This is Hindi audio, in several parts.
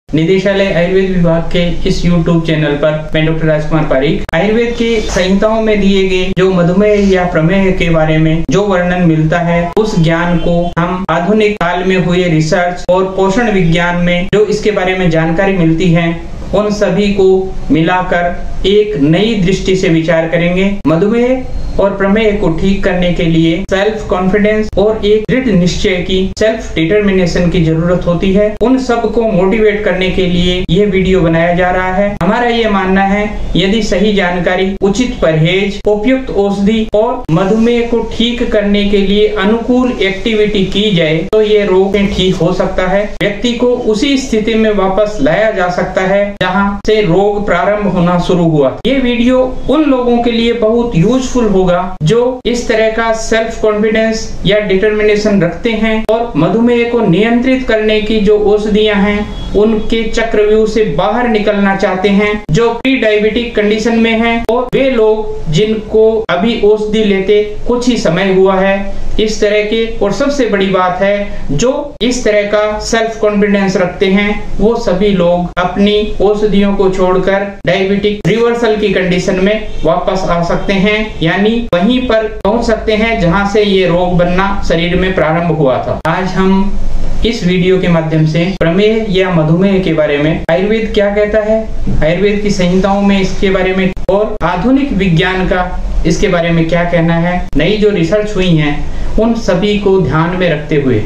निदेशालय आयुर्वेद विभाग के इस YouTube चैनल पर मैं डॉक्टर राजकुमार पारीक आयुर्वेद के संहिताओं में दिए गए जो मधुमेह या प्रमेह के बारे में जो वर्णन मिलता है उस ज्ञान को हम आधुनिक काल में हुए रिसर्च और पोषण विज्ञान में जो इसके बारे में जानकारी मिलती है उन सभी को मिलाकर एक नई दृष्टि से विचार करेंगे। मधुमेह और प्रमेह को ठीक करने के लिए सेल्फ कॉन्फिडेंस और एक दृढ़ निश्चय की सेल्फ डिटर्मिनेशन की जरूरत होती है। उन सब को मोटिवेट करने के लिए ये वीडियो बनाया जा रहा है। हमारा ये मानना है यदि सही जानकारी, उचित परहेज, उपयुक्त औषधि और मधुमेह को ठीक करने के लिए अनुकूल एक्टिविटी की जाए तो ये रोग ठीक हो सकता है। व्यक्ति को उसी स्थिति में वापस लाया जा सकता है जहाँ से रोग प्रारंभ होना शुरू हुआ। ये वीडियो उन लोगों के लिए बहुत यूजफुल होगा जो इस तरह का सेल्फ कॉन्फिडेंस या डिटर्मिनेशन रखते हैं और मधुमेह को नियंत्रित करने की जो औषधियां हैं उनके चक्रव्यूह से बाहर निकलना चाहते हैं, जो प्री डायबिटिक कंडीशन में हैं और वे लोग जिनको अभी औषधि लेते कुछ ही समय हुआ है। इस तरह के और सबसे बड़ी बात है जो इस तरह का सेल्फ कॉन्फिडेंस रखते हैं वो सभी लोग अपनी औषधियों को छोड़कर डायबिटिक रिवर्सल की कंडीशन में वापस आ सकते हैं, यानी वहीं पर पहुंच सकते हैं जहां से ये रोग बनना शरीर में प्रारंभ हुआ था। आज हम इस वीडियो के माध्यम से प्रमेह या मधुमेह के बारे में आयुर्वेद क्या कहता है, आयुर्वेद की संहिताओं में इसके बारे में और आधुनिक विज्ञान का इसके बारे में क्या कहना है, नई जो रिसर्च हुई हैं उन सभी को ध्यान में रखते हुए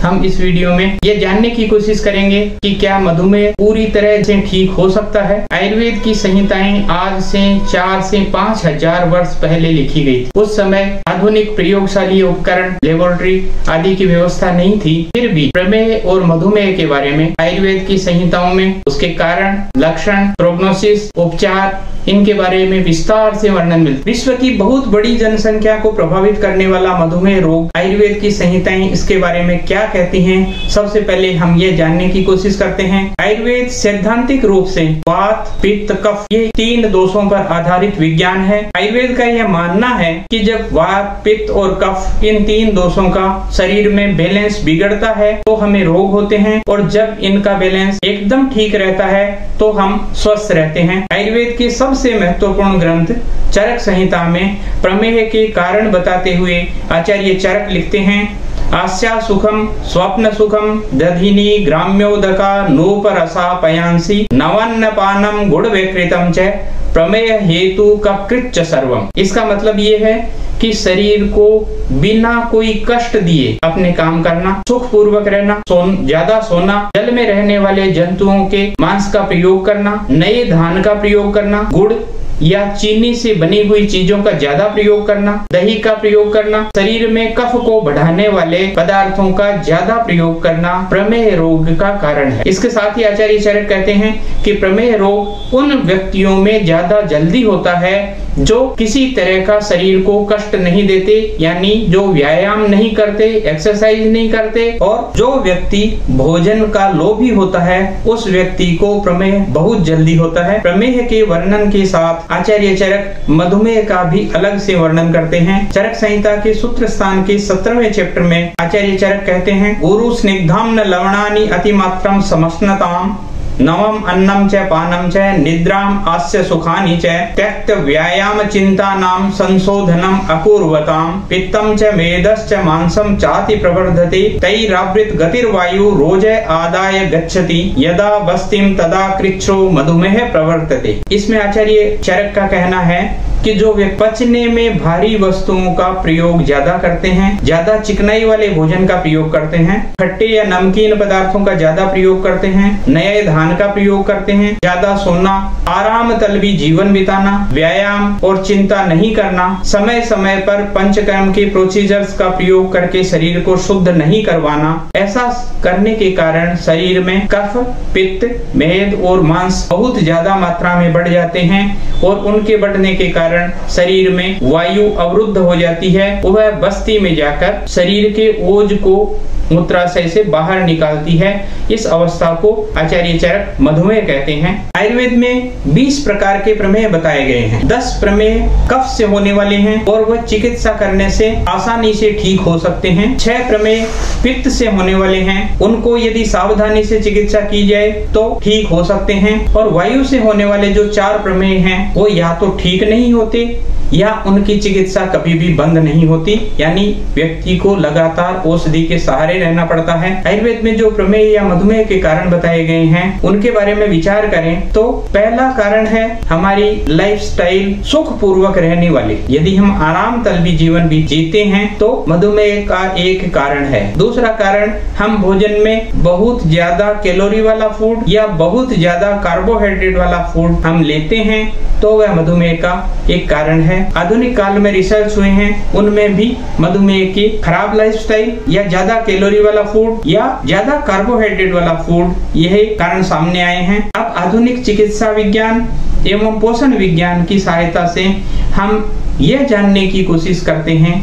हम इस वीडियो में ये जानने की कोशिश करेंगे कि क्या मधुमेह पूरी तरह से ठीक हो सकता है। आयुर्वेद की संहिताएं आज से 4 से 5 हजार वर्ष पहले लिखी गई थी। उस समय आधुनिक प्रयोगशाली उपकरण, लेबोरेटरी आदि की व्यवस्था नहीं थी। फिर भी प्रमेह और मधुमेह के बारे में आयुर्वेद की संहिताओं में उसके कारण, लक्षण, प्रोग्नोसिस, उपचार इनके बारे में विस्तार से वर्णन मिलता है। विश्व की बहुत बड़ी जनसंख्या को प्रभावित करने वाला मधुमेह रोग, आयुर्वेद की संहिताएं इसके बारे में क्या कहती हैं, सबसे पहले हम ये जानने की कोशिश करते हैं। आयुर्वेद सैद्धांतिक रूप से वात, पित्त, कफ ये 3 दोषों पर आधारित विज्ञान है। आयुर्वेद का यह मानना है कि जब वात, पित्त और कफ इन 3 दोषों का शरीर में बैलेंस बिगड़ता है तो हमें रोग होते हैं और जब इनका बैलेंस एकदम ठीक रहता है तो हम स्वस्थ रहते हैं। आयुर्वेद के सबसे महत्वपूर्ण ग्रंथ चरक संहिता में प्रमेह के कारण बताते हुए आचार्य चरक लिखते हैं, आस्या सुखम स्वप्न सुखम दधिनी ग्राम्योदका नूपरसा पयांसी नवन्न पानम गुड़ विकृतम च प्रमेय हेतु ककृच्च सर्वम। इसका मतलब ये है कि शरीर को बिना कोई कष्ट दिए अपने काम करना, सुख पूर्वक रहना, ज्यादा सोना, जल में रहने वाले जंतुओं के मांस का प्रयोग करना, नए धान का प्रयोग करना, गुड़ या चीनी से बनी हुई चीजों का ज्यादा प्रयोग करना, दही का प्रयोग करना, शरीर में कफ को बढ़ाने वाले पदार्थों का ज्यादा प्रयोग करना प्रमेह रोग का कारण है। इसके साथ ही आचार्य चरक कहते हैं कि प्रमेह रोग उन व्यक्तियों में ज्यादा जल्दी होता है जो किसी तरह का शरीर को कष्ट नहीं देते, यानी जो व्यायाम नहीं करते, एक्सरसाइज नहीं करते, और जो व्यक्ति भोजन का लोभी होता है उस व्यक्ति को प्रमेह बहुत जल्दी होता है। प्रमेह के वर्णन के साथ आचार्य चरक मधुमेह का भी अलग से वर्णन करते हैं। चरक संहिता के सूत्र स्थान के 17वें चैप्टर में आचार्य चरक कहते हैं, गुरु स्निग्धम न लवणानि अतिमात्रम समस्नताम नवम अन्नम च पानम च निद्राम आस्य सुखानि च त्यक्त व्यायाम चिंता नाम संशोधनम अकुर्वताम पित्तम च मेदश्च मांसम चाति प्रवर्धते तैरावृत गतिर्वायु रोजे आदाय गच्छति यदा बस्तिम तदा कृच्छ्रो मधुमेह प्रवर्तते। इसमें आचार्य चरक का कहना है कि जो वे पचने में भारी वस्तुओं का प्रयोग ज्यादा करते हैं, ज्यादा चिकनाई वाले भोजन का प्रयोग करते हैं, खट्टे या नमकीन पदार्थों का ज्यादा प्रयोग करते हैं, नए धान का प्रयोग करते हैं, ज्यादा सोना, आराम तलबी जीवन बिताना, व्यायाम और चिंता नहीं करना, समय समय पर पंचकर्म के प्रोसीजर्स का प्रयोग करके शरीर को शुद्ध नहीं करवाना, ऐसा करने के कारण शरीर में कफ, पित्त, मेद और मांस बहुत ज्यादा मात्रा में बढ़ जाते हैं और उनके बढ़ने के कारण शरीर में वायु अवरुद्ध हो जाती है। वह बस्ती में जाकर शरीर के ओज को मूत्राशय से बाहर निकालती है। इस अवस्था को आचार्य चरक मधुमेह कहते हैं। आयुर्वेद में 20 प्रकार के प्रमेय बताए गए हैं। 10 प्रमेय कफ से होने वाले हैं और वह चिकित्सा करने से आसानी से ठीक हो सकते हैं। 6 प्रमेय पित्त से होने वाले हैं, उनको यदि सावधानी से चिकित्सा की जाए तो ठीक हो सकते हैं। और वायु से होने वाले जो 4 प्रमेय हैं वो या तो ठीक नहीं होते या उनकी चिकित्सा कभी भी बंद नहीं होती, यानी व्यक्ति को लगातार औषधि के सहारे रहना पड़ता है। आयुर्वेद में जो प्रमेय या मधुमेह के कारण बताए गए हैं उनके बारे में विचार करें तो पहला कारण है हमारी लाइफस्टाइल सुख पूर्वक रहने वाली। यदि हम आराम तलबी जीवन भी जीते हैं तो मधुमेह का एक कारण है। दूसरा कारण, हम भोजन में बहुत ज्यादा कैलोरी वाला फूड या बहुत ज्यादा कार्बोहाइड्रेट वाला फूड हम लेते हैं तो वह मधुमेह का एक कारण है। आधुनिक काल में रिसर्च हुए हैं, उनमें भी मधुमेह की खराब लाइफस्टाइल या ज्यादा कैलोरी वाला फूड या ज्यादा कार्बोहाइड्रेट वाला फूड, यही कारण सामने आए हैं। अब आधुनिक चिकित्सा विज्ञान एवं पोषण विज्ञान की सहायता से हम यह जानने की कोशिश करते हैं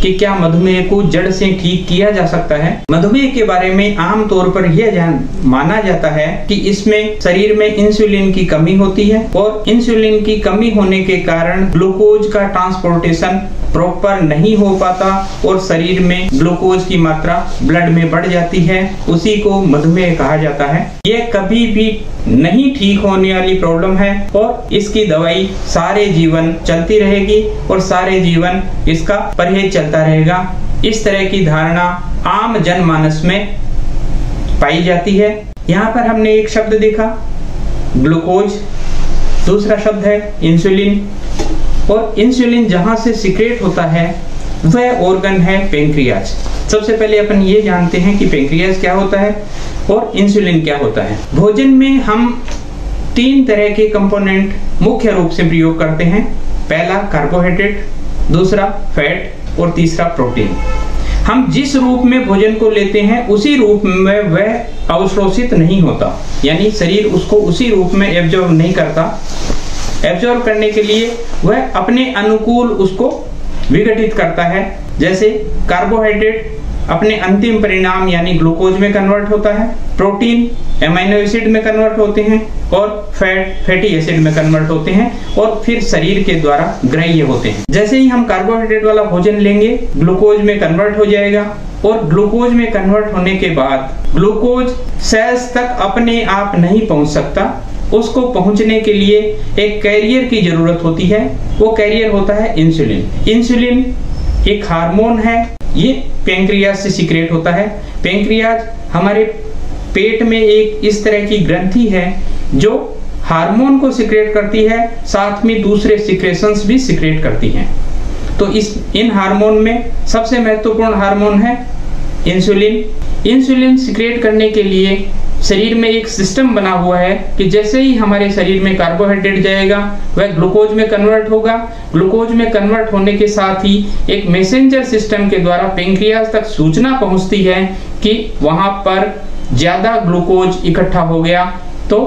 कि क्या मधुमेह को जड़ से ठीक किया जा सकता है। मधुमेह के बारे में आम तौर पर यह माना जाता है कि इसमें शरीर में इंसुलिन की कमी होती है और इंसुलिन की कमी होने के कारण ग्लूकोज का ट्रांसपोर्टेशन प्रॉपर नहीं हो पाता और शरीर में ग्लूकोज की मात्रा ब्लड में बढ़ जाती है, उसी को मधुमेह कहा जाता है। यह कभी भी नहीं ठीक होने वाली प्रॉब्लम है और इसकी दवाई सारे जीवन चलती रहेगी और सारे जीवन इसका परहेज चलता रहेगा। इस तरह की धारणा आम जनमानस में पाई जाती है। यहाँ पर हमने एक शब्द देखा ग्लूकोज, दूसरा शब्द है इंसुलिन, और इंसुलिन जहां से सिक्रेट होता है वह ऑर्गन है पेंक्रियाज। सबसे पहले अपन ये जानते हैं कि पेंक्रियाज क्या होता है और इंसुलिन क्या होता है। भोजन में हम 3 तरह के कंपोनेंट मुख्य रूप से प्रयोग करते हैं। पहला कार्बोहाइड्रेट, दूसरा फैट और तीसरा प्रोटीन। हम जिस रूप में भोजन को लेते हैं उसी रूप में वह अवशोषित नहीं होता, यानी शरीर उसको उसी रूप में एब्जॉर्ब नहीं करता। एब्जॉर्ब करने के लिए वह अपने अनुकूल उसको विघटित करता है। जैसे कार्बोहाइड्रेट अपने अंतिम परिणाम यानी ग्लूकोज में कन्वर्ट होता है, प्रोटीन एमिनो एसिड में कन्वर्ट होते हैं और फैट फैटी एसिड में कन्वर्ट होते हैं और फिर शरीर के द्वारा ग्राह्य होते हैं। जैसे ही हम कार्बोहाइड्रेट वाला भोजन लेंगे ग्लूकोज में कन्वर्ट हो जाएगा और ग्लूकोज में कन्वर्ट होने के बाद ग्लूकोज सेल्स तक अपने आप नहीं पहुंच सकता, उसको पहुंचने के लिए एक कैरियर की जरूरत होती है। वो कैरियर होता है इंसुलिन। इंसुलिन एक हार्मोन है, ये पेंक्रियाज से सिक्रेट होता है। पेंक्रियाज हमारे पेट में एक इस तरह की ग्रंथि है जो हार्मोन को सिक्रेट करती है, साथ में दूसरे सिक्रेशंस भी सिक्रेट करती हैं। तो इन हार्मोन में सबसे महत्वपूर्ण हार्मोन है इंसुलिन। इंसुलिन सिक्रेट करने के लिए शरीर में एक सिस्टम बना हुआ है कि जैसे ही हमारे शरीर में कार्बोहाइड्रेट जाएगा वह ग्लूकोज में कन्वर्ट होगा। ग्लूकोज में कन्वर्ट होने के साथ ही एक मैसेंजर सिस्टम के द्वारा पेंक्रियाज तक सूचना पहुंचती है कि वहां पर ज्यादा ग्लूकोज इकट्ठा हो गया तो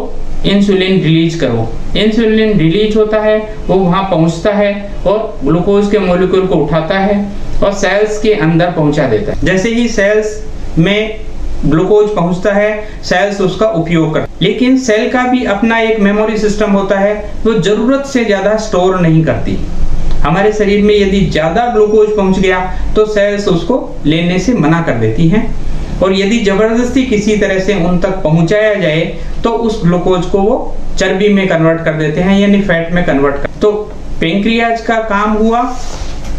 इंसुलिन रिलीज करो। इंसुलिन रिलीज होता है, वो वहां पहुंचता है और ग्लूकोज के मॉलिक्यूल को उठाता है और सेल्स के अंदर पहुंचा देता है। जैसे ही सेल्स में ग्लूकोज पहुंचता है सेल्स उसका उपयोग करते हैं, लेकिन सेल का भी अपना एक मेमोरी सिस्टम होता है, वो जरूरत से ज्यादा स्टोर नहीं करती। हमारे शरीर में यदि ज्यादा ग्लूकोज पहुंच गया तो सेल्स उसको लेने से मना कर देती हैं और यदि जबरदस्ती किसी तरह से उन तक पहुंचाया जाए तो उस ग्लूकोज को वो चर्बी में कन्वर्ट कर देते हैं, यानी फैट में कन्वर्ट कर। तो पेंक्रियाज का काम हुआ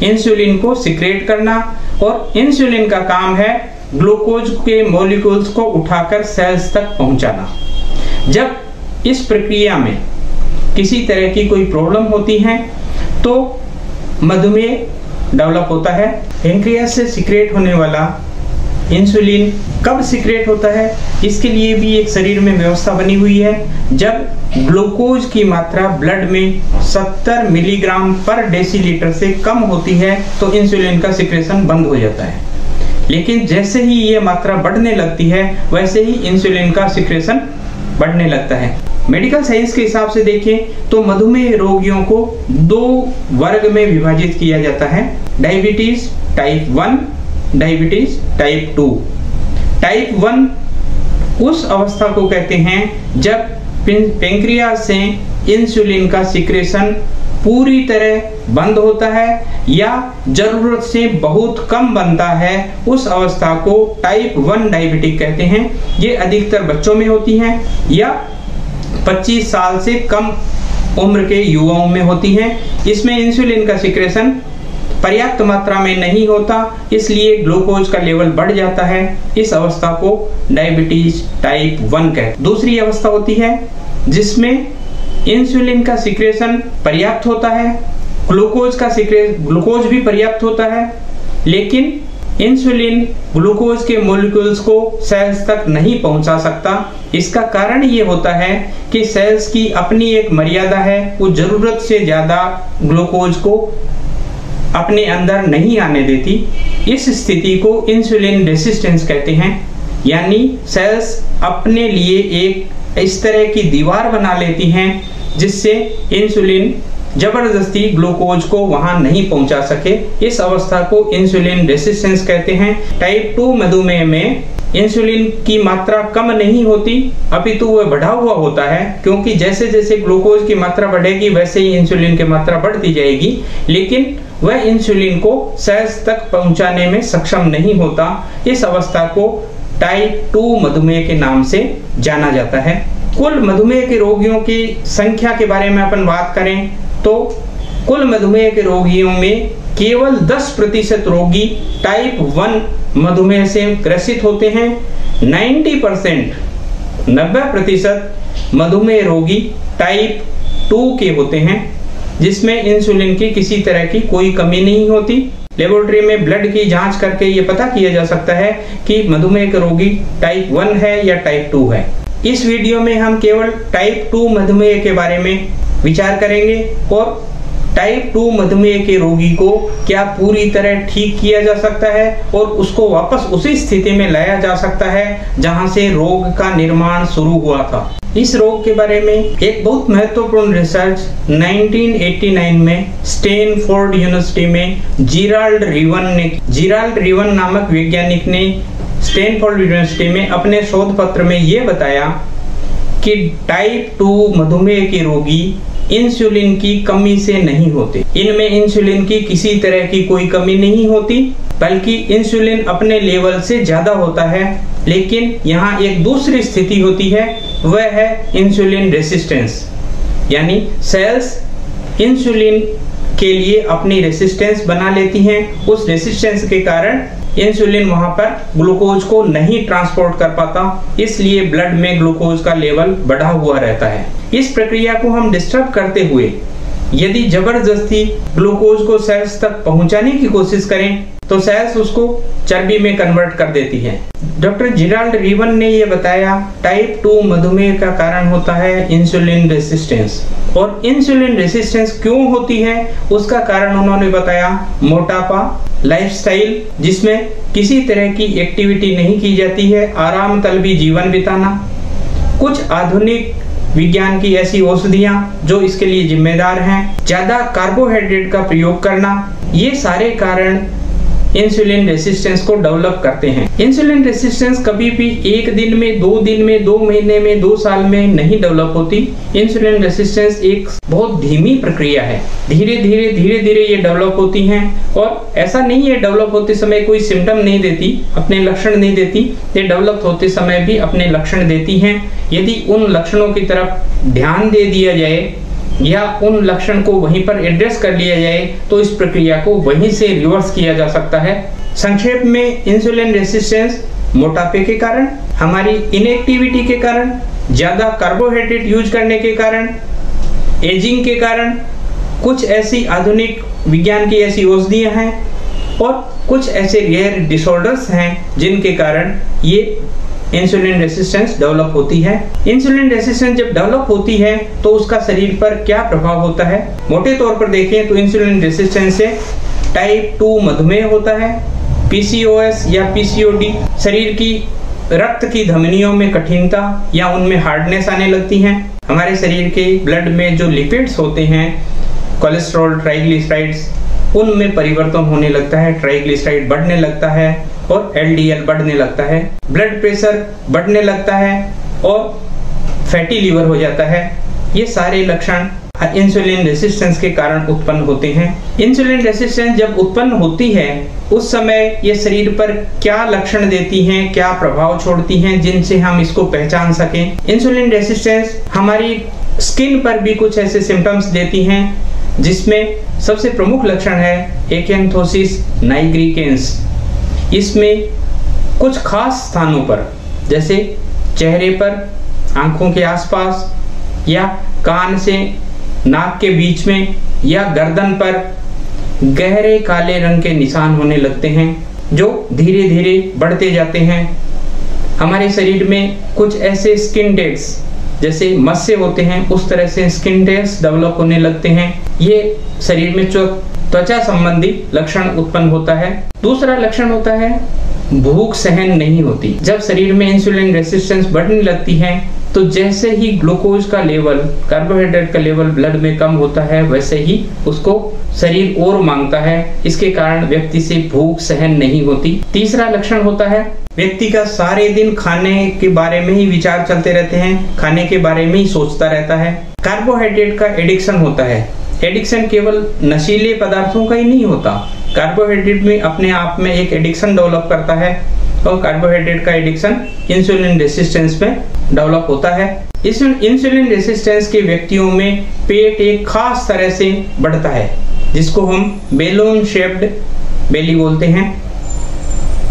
इंसुलिन को सिक्रेट करना और इंसुलिन का काम है ग्लूकोज के मॉलिक्यूल्स को उठाकर सेल्स तक पहुंचाना। जब इस प्रक्रिया में किसी तरह की कोई प्रॉब्लम होती है तो मधुमेह डेवलप होता है। पेंक्रियाज से सिक्रेट होने वाला इंसुलिन कब सिक्रेट होता है, इसके लिए भी एक शरीर में व्यवस्था बनी हुई है। जब ग्लूकोज की मात्रा ब्लड में 70 मिलीग्राम पर डेसीलीटर से कम होती है तो इंसुलिन का सिक्रेशन बंद हो जाता है, लेकिन जैसे ही ये मात्रा बढ़ने लगती है वैसे ही इंसुलिन का सिक्रेशन बढ़ने लगता है। मेडिकल साइंस के हिसाब से देखें तो मधुमेह रोगियों को 2 वर्ग में विभाजित किया जाता है, diabetes type 1, diabetes type 2। Type 1 उस अवस्था को कहते हैं जब पेंक्रियाज से इंसुलिन का सिक्रेशन पूरी तरह बंद होता है या जरूरत से बहुत कम बनता है। उस अवस्था को टाइप 1 डायबिटिक कहते हैं। ये अधिकतर बच्चों में होती है या 25 साल से कम उम्र के युवाओं में होती है। इसमें इंसुलिन का सिक्रेशन पर्याप्त मात्रा में नहीं होता, इसलिए ग्लूकोज का लेवल बढ़ जाता है। इस अवस्था को डायबिटीज टाइप 1 कहते हैं। दूसरी अवस्था होती है जिसमें इंसुलिन का सिक्रेशन पर्याप्त होता है, ग्लूकोज भी पर्याप्त होता है, लेकिन इंसुलिन ग्लूकोज के मॉलिक्यूल्स को सेल्स तक नहीं पहुंचा सकता। इसका कारण ये होता है कि सेल्स की अपनी एक मर्यादा है, वो जरूरत से ज्यादा ग्लूकोज को अपने अंदर नहीं आने देती। इस स्थिति को इंसुलिन रेसिस्टेंस कहते हैं, यानी सेल्स अपने लिए एक इस तरह की दीवार बना लेती हैं जिससे इंसुलिन जबरदस्ती ग्लूकोज को वहां नहीं पहुंचा सके। इस अवस्था को इंसुलिन रेसिस्टेंस कहते हैं। टाइप 2 मधुमेह में इंसुलिन की मात्रा कम नहीं होती, अपितु वह बढ़ा हुआ होता है, क्योंकि जैसे जैसे ग्लूकोज की मात्रा बढ़ेगी वैसे ही इंसुलिन की मात्रा बढ़ती जाएगी, लेकिन वह इंसुलिन को सेल्स तक पहुंचाने में सक्षम नहीं होता। इस अवस्था को टाइप 2 मधुमेह के नाम से जाना जाता है। कुल मधुमेह के रोगियों की संख्या के बारे में अपन बात करें तो कुल मधुमेह के रोगियों में केवल 10% रोगी टाइप 1 मधुमेह से ग्रसित होते हैं। 90% मधुमेह रोगी टाइप 2 के होते हैं, जिसमें इंसुलिन की किसी तरह की कोई कमी नहीं होती। लेबोरेटरी में ब्लड की जांच करके ये पता किया जा सकता है कि मधुमेह का रोगी टाइप 1 है या टाइप 2 है। इस वीडियो में हम केवल टाइप 2 मधुमेह के बारे में विचार करेंगे और टाइप 2 मधुमेह के रोगी को क्या पूरी तरह ठीक किया जा सकता है और उसको वापस उसी स्थिति में लाया जा सकता है जहां से रोग का निर्माण शुरू हुआ था। इस रोग के बारे में एक बहुत महत्वपूर्ण रिसर्च 1989 में स्टैनफोर्ड यूनिवर्सिटी में जेराल्ड रिवन नामक वैज्ञानिक ने स्टैनफोर्ड यूनिवर्सिटी में अपने शोध पत्र में यह बताया कि टाइप 2 मधुमेह के रोगी इंसुलिन की कमी से नहीं होते। इनमें इंसुलिन की किसी तरह की कोई कमी नहीं होती, बल्कि इंसुलिन अपने लेवल से ज्यादा होता है। लेकिन यहाँ एक दूसरी स्थिति होती है, वह है इंसुलिन रेसिस्टेंस, यानी सेल्स इंसुलिन के लिए अपनी रेसिस्टेंस बना लेती हैं। उस रेसिस्टेंस के कारण इंसुलिन वहां पर ग्लूकोज को नहीं ट्रांसपोर्ट कर पाता, इसलिए ब्लड में ग्लूकोज का लेवल बढ़ा हुआ रहता है। इस प्रक्रिया को हम डिस्टर्ब करते हुए यदि जबरदस्ती ग्लूकोज को सेल्स तक पहुंचाने की कोशिश करें तो सेल्स उसको चर्बी में कन्वर्ट कर देती है। डॉक्टर जेराल्ड रिवन ने यह बताया टाइप 2 मधुमेह का कारण होता है इंसुलिन रेसिस्टेंस। और इंसुलिन रेसिस्टेंस क्यों होती है उसका कारण उन्होंने बताया मोटापा, लाइफस्टाइल जिसमें किसी तरह की एक्टिविटी नहीं की जाती है, आराम तलबी जीवन बिताना, कुछ आधुनिक विज्ञान की ऐसी औषधियां जो इसके लिए जिम्मेदार हैं, ज्यादा कार्बोहाइड्रेट का प्रयोग करना, ये सारे कारण इंसुलिन रेसिस्टेंस को डेवलप करते हैं। इंसुलिन रेसिस्टेंस कभी भी एक दिन में, 2 दिन में, 2 महीने में, 2 साल में नहीं डेवलप होती। इंसुलिन रेसिस्टेंस एक बहुत धीमी प्रक्रिया है, धीरे धीरे ये डेवलप होती हैं। और ऐसा नहीं है डेवलप होते समय कोई सिम्टम नहीं देती, अपने लक्षण नहीं देती, ये डेवलप होते समय भी अपने लक्षण देती हैं। यदि उन लक्षणों की तरफ ध्यान दे दिया जाए या उन लक्षण को वहीं पर एड्रेस कर लिया जाए तो इस प्रक्रिया को वहीं से रिवर्स किया जा सकता है। संक्षेप में इंसुलिन रेसिस्टेंस मोटापे के कारण, हमारी इनएक्टिविटी के कारण, ज्यादा कार्बोहाइड्रेट यूज करने के कारण, एजिंग के कारण, कुछ ऐसी आधुनिक विज्ञान की ऐसी औषधियां हैं और कुछ ऐसे रेयर डिसऑर्डर्स हैं जिनके कारण ये इंसुलिन रेसिस्टेंस डेवलप होती है। इंसुलिन रेसिस्टेंस जब डेवलप होती है तो उसका शरीर पर क्या प्रभाव होता है? मोटे तौर पर देखें तो इंसुलिन रेसिस्टेंस से टाइप 2 मधुमेह होता है, पीसीओएस या पीसीओडी, शरीर की रक्त की धमनियों में कठिनता या उनमें हार्डनेस आने लगती है, हमारे शरीर के ब्लड में जो लिपिड्स होते हैं, कोलेस्ट्रॉल, ट्राइग्लिसराइड्स, उनमें परिवर्तन होने लगता है, ट्राइग्लिसराइड बढ़ने लगता है और LDL बढ़ने लगता है, ब्लड प्रेशर बढ़ने लगता है और फैटी लीवर हो जाता है। ये सारे लक्षण इंसुलिन रेसिस्टेंस के कारण उत्पन्न होते हैं। इंसुलिन रेसिस्टेंस जब उत्पन्न होती है उस समय ये शरीर पर क्या लक्षण देती हैं, क्या प्रभाव छोड़ती हैं, जिनसे हम इसको पहचान सकें। इंसुलिन रेसिस्टेंस हमारी स्किन पर भी कुछ ऐसे सिम्टम्स देती हैं जिसमें सबसे प्रमुख लक्षण है एक्यांथोसिस नाइग्रिकेंस। इसमें कुछ खास स्थानों पर जैसे चेहरे पर, आंखों के आसपास या कान से नाक के बीच में या गर्दन पर गहरे काले रंग के निशान होने लगते हैं जो धीरे धीरे बढ़ते जाते हैं। हमारे शरीर में कुछ ऐसे स्किन टैग्स जैसे मस्से होते हैं, उस तरह से स्किन टैग्स डेवलप होने लगते हैं। ये शरीर में त्वचा संबंधी लक्षण उत्पन्न होता है। दूसरा लक्षण होता है भूख सहन नहीं होती। जब शरीर में इंसुलिन रेसिस्टेंस बढ़ने लगती है तो जैसे ही ग्लूकोज का लेवल, कार्बोहाइड्रेट का लेवल ब्लड में कम होता है, वैसे ही उसको शरीर और मांगता है। इसके कारण व्यक्ति से भूख सहन नहीं होती। तीसरा लक्षण होता है व्यक्ति का सारे दिन खाने के बारे में ही विचार चलते रहते हैं, खाने के बारे में ही सोचता रहता है। कार्बोहाइड्रेट का एडिक्शन होता है। एडिक्शन केवल नशीले पदार्थों का ही नहीं होता, कार्बोहाइड्रेट में अपने आप में एक एडिक्शन डेवलप करता है और कार्बोहाइड्रेट का एडिक्शन इंसुलिन रेसिस्टेंस में डेवलप होता है। इस इंसुलिन रेसिस्टेंस के व्यक्तियों में पेट एक खास तरह से बढ़ता है जिसको हम बेलून शेप्ड बेली बोलते हैं,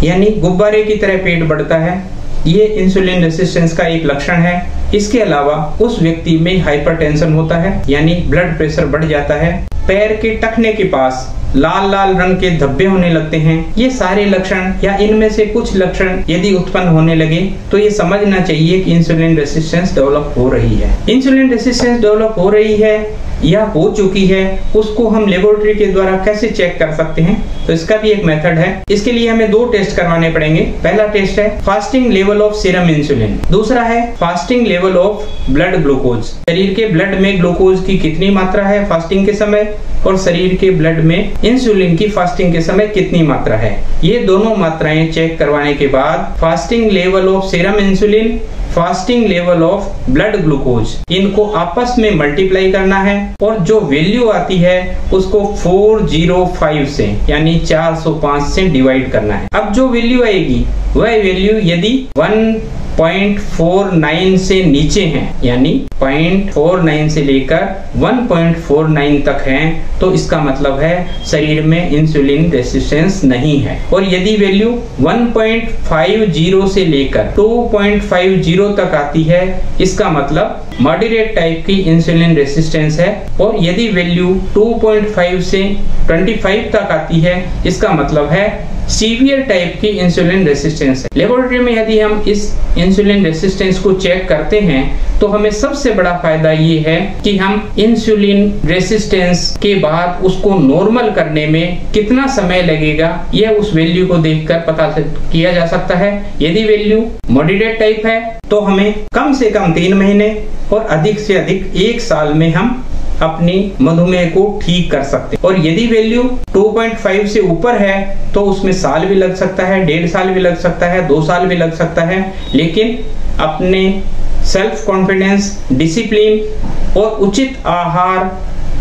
यानी गुब्बारे की तरह पेट बढ़ता है। ये इंसुलिन रेसिस्टेंस का एक लक्षण है। इसके अलावा उस व्यक्ति में हाइपरटेंशन होता है, यानी ब्लड प्रेशर बढ़ जाता है। पैर के टखने के पास लाल लाल रंग के धब्बे होने लगते हैं। ये सारे लक्षण या इनमें से कुछ लक्षण यदि उत्पन्न होने लगे तो ये समझना चाहिए कि इंसुलिन रेसिस्टेंस डेवलप हो रही है। इंसुलिन रेसिस्टेंस डेवलप हो रही है या हो चुकी है, उसको हम लेबोरेटरी के द्वारा कैसे चेक कर सकते हैं? तो इसका भी एक मेथड है। इसके लिए हमें दो टेस्ट करवाने पड़ेंगे। पहला टेस्ट है fasting level of serum insulin, दूसरा है fasting level of blood glucose. शरीर के ब्लड में ग्लूकोज की कितनी मात्रा है फास्टिंग के समय और शरीर के ब्लड में इंसुलिन की फास्टिंग के समय कितनी मात्रा है। ये दोनों मात्राएं चेक करवाने के बाद fasting level of serum insulin, fasting level of blood glucose, इनको आपस में मल्टीप्लाई करना है और जो वैल्यू आती है उसको 405 से यानी 405 से डिवाइड करना है। अब जो वैल्यू आएगी वह वैल्यू यदि 1.49 से नीचे है, यानी 0.49 से लेकर 1.49 तक है, तो इसका मतलब है शरीर में इंसुलिन रेसिस्टेंस नहीं है। और यदि वैल्यू 1.50 से लेकर 2.50 तक आती है, इसका मतलब मॉडरेट टाइप की इंसुलिन रेसिस्टेंस है। और यदि वैल्यू 2.5 से 25 तक आती है, इसका मतलब है सीवियर टाइप की इंसुलिन रेसिस्टेंस है। लेबोरेटरी में यदि हम इस इंसुलिन रेसिस्टेंस को चेक करते हैं तो हमें सबसे बड़ा फायदा ये है कि हम इंसुलिन रेसिस्टेंस के बाद उसको नॉर्मल करने में कितना समय लगेगा, यह उस वैल्यू को देखकर पता किया जा सकता है। यदि वैल्यू मॉडरेट टाइप है तो हमें कम से कम 3 महीने और अधिक से अधिक 1 साल में हम अपनी मधुमेह को ठीक कर सकते हैं। और यदि वैल्यू 2.5 से ऊपर है तो उसमें साल भी लग सकता है, 1.5 साल भी लग सकता है, 2 साल भी लग सकता है। लेकिन अपने सेल्फ कॉन्फिडेंस, डिसिप्लिन और उचित आहार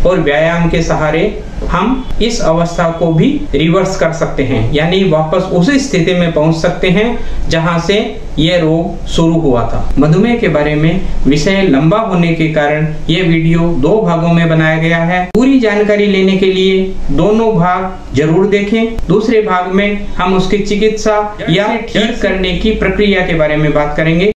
और व्यायाम के सहारे हम इस अवस्था को भी रिवर्स कर सकते हैं, यानी वापस उसी स्थिति में पहुंच सकते हैं जहां से यह रोग शुरू हुआ था। मधुमेह के बारे में विषय लंबा होने के कारण यह वीडियो 2 भागों में बनाया गया है। पूरी जानकारी लेने के लिए दोनों भाग जरूर देखें। दूसरे भाग में हम उसकी चिकित्सा या ठीक करने की प्रक्रिया के बारे में बात करेंगे।